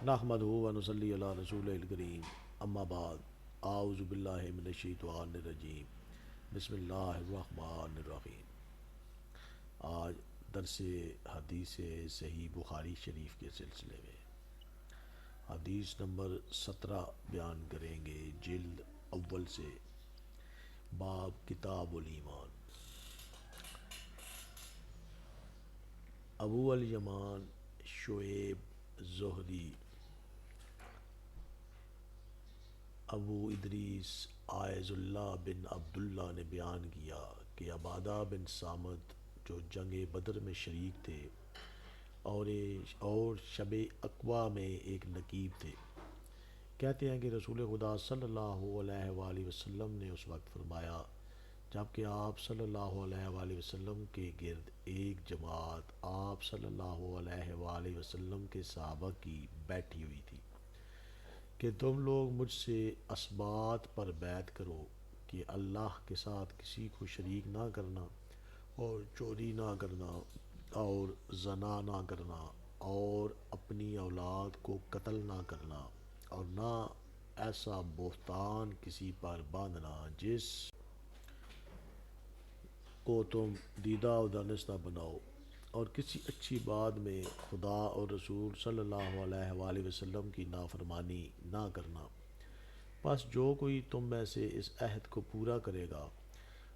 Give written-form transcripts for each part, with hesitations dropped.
نحمدہ و نصلی علی رسول الکریم، اما بعد، اعوذ باللہ من الشیطان الرجیم، بسم اللہ الرحمن الرحیم۔ آج درس حدیث صحیح بخاری شریف کے سلسلے میں حدیث نمبر 17 بیان کریں گے، جلد اول سے، باب کتاب الإیمان۔ ابوالولید شعیب زہری ابو ادریس عائذ اللہ بن عبداللہ نے بیان کیا کہ عبادہ بن صامت جو جنگ بدر میں شریک تھے اور شب اقوا میں ایک نقیب تھے، کہتے ہیں کہ رسول خدا صلی اللہ علیہ وآلہ وسلم نے اس وقت فرمایا جبکہ آپ صلی اللہ علیہ وآلہ وسلم کے گرد ایک جماعت آپ صلی اللہ علیہ وآلہ وسلم کے صحابہ کی بیٹھی ہوئی تھی کہ تم لوگ مجھ سے اسبات پر بیعت کرو کہ اللہ کے ساتھ کسی کو شریک نہ کرنا، اور چوری نہ کرنا، اور زنا نہ کرنا، اور اپنی اولاد کو قتل نہ کرنا، اور نہ ایسا بہتان کسی پر باندھنا جس کو تم دیدہ و دانستہ بناؤ، اور کسی اچھی بات میں خدا اور رسول صلی اللہ علیہ وآلہ وسلم کی نافرمانی نہ کرنا۔ پس جو کوئی تم میں سے اس عہد کو پورا کرے گا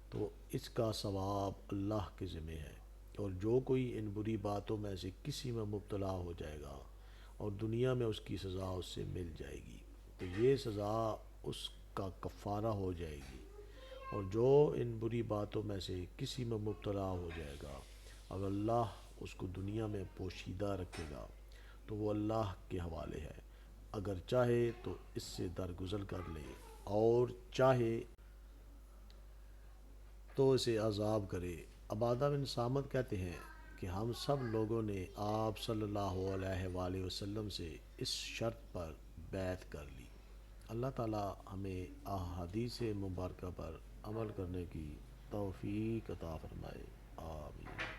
تو اس کا ثواب اللہ کے ذمہ ہے، اور جو کوئی ان بری باتوں میں سے کسی میں مبتلا ہو جائے گا اور دنیا میں اس کی سزا اس سے مل جائے گی تو یہ سزا اس کا کفارہ ہو جائے گی، اور جو ان بری باتوں میں سے کسی میں مبتلا ہو جائے گا اور اللہ اس کو دنیا میں پوشیدہ رکھے گا تو وہ اللہ کے حوالے ہے، اگر چاہے تو اس سے درگزر کر لے اور چاہے تو اسے عذاب کرے۔ عبادہ بن صامت کہتے ہیں کہ ہم سب لوگوں نے آپ صلی اللہ علیہ وآلہ وسلم سے اس شرط پر بیعت کر لی۔ اللہ تعالی ہمیں احادیث مبارکہ پر عمل کرنے کی توفیق عطا فرمائے، آمین۔